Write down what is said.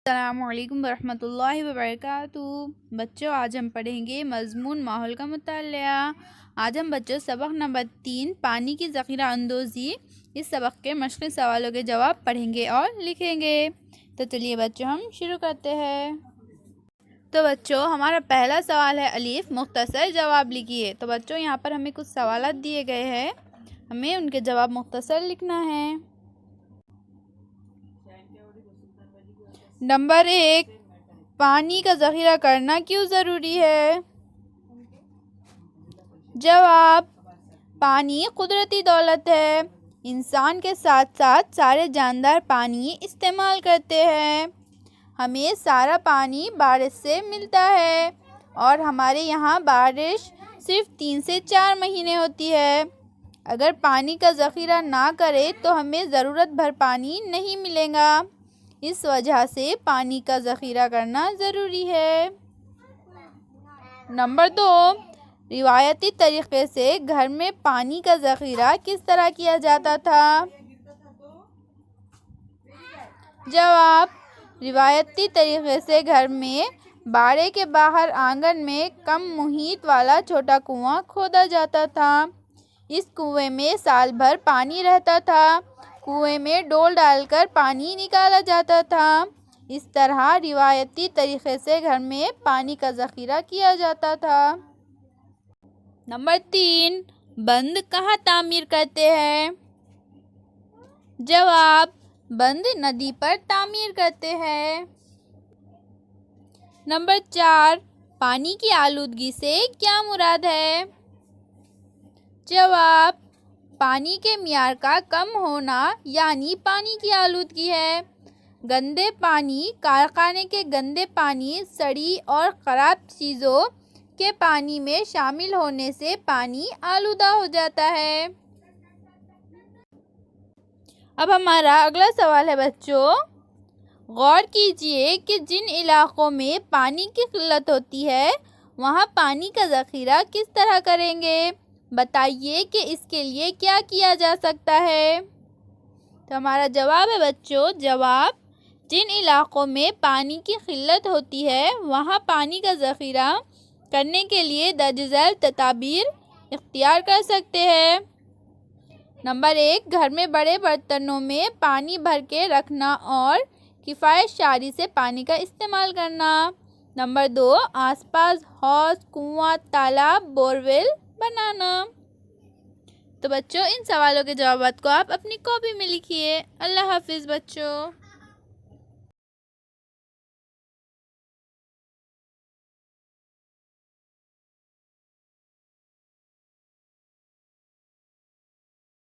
السلام علیکم ورحمۃ اللہ وبرکاتہ۔ بچوں، آج ہم پڑھیں گے مضمون ماحول کا مطالعہ۔ آج ہم بچوں سبق نمبر 3 پانی کی ذخیرہ اندوزی اس سبق کے مشقی سوالوں کے جواب پڑھیں گے اور لکھیں گے۔ تو چلیے بچوں ہم شروع کرتے ہیں۔ تو بچوں ہمارا پہلا سوال ہے الف، مختصر جواب لکھیے۔ تو بچوں یہاں پر ہمیں کچھ سوالات دیے گئے ہیں، ہمیں ان کے جواب مختصر لکھنا ہے۔ نمبر 1، پانی کا ذخیرہ کرنا کیوں ضروری ہے؟ جواب، پانی قدرتی دولت ہے۔ انسان کے ساتھ ساتھ سارے جاندار پانی استعمال کرتے ہیں۔ ہمیں سارا پانی بارش سے ملتا ہے اور ہمارے یہاں بارش صرف 3 سے 4 مہینے ہوتی ہے۔ اگر پانی کا ذخیرہ نہ کرے تو ہمیں ضرورت بھر پانی نہیں ملے گا۔ اس وجہ سے پانی کا ذخیرہ کرنا ضروری ہے۔ نمبر 2، روایتی طریقے سے گھر میں پانی کا ذخیرہ کس طرح کیا جاتا تھا؟ جواب، روایتی طریقے سے گھر میں باڑے کے باہر آنگن میں کم محیط والا چھوٹا کنواں کھودا جاتا تھا۔ اس کنویں میں سال بھر پانی رہتا تھا۔ کنویں میں ڈول ڈال کر پانی نکالا جاتا تھا۔ اس طرح روایتی طریقے سے گھر میں پانی کا ذخیرہ کیا جاتا تھا۔ نمبر 3، بند کہاں تعمیر کرتے ہیں؟ جواب، بند ندی پر تعمیر کرتے ہیں۔ نمبر 4، پانی کی آلودگی سے کیا مراد ہے؟ جواب، پانی کے معیار کا کم ہونا یعنی پانی کی آلودگی ہے۔ گندے پانی، کارخانے کے گندے پانی، سڑی اور خراب چیزوں کے پانی میں شامل ہونے سے پانی آلودہ ہو جاتا ہے۔ اب ہمارا اگلا سوال ہے بچوں، غور کیجئے کہ جن علاقوں میں پانی کی قلت ہوتی ہے وہاں پانی کا ذخیرہ کس طرح کریں گے؟ بتائیے کہ اس کے لیے کیا کیا جا سکتا ہے؟ تو ہمارا جواب ہے بچوں، جواب، جن علاقوں میں پانی کی قلت ہوتی ہے وہاں پانی کا ذخیرہ کرنے کے لیے درج ذیل تدابیر اختیار کر سکتے ہیں۔ نمبر 1، گھر میں بڑے برتنوں میں پانی بھر کے رکھنا اور کفایت شعاری سے پانی کا استعمال کرنا۔ نمبر 2، آس پاس حوض، کنواں، تالاب، بورویل بنانا۔ تو بچوں ان سوالوں کے جوابات کو آپ اپنی کاپی میں لکھیے۔ اللہ حافظ بچوں۔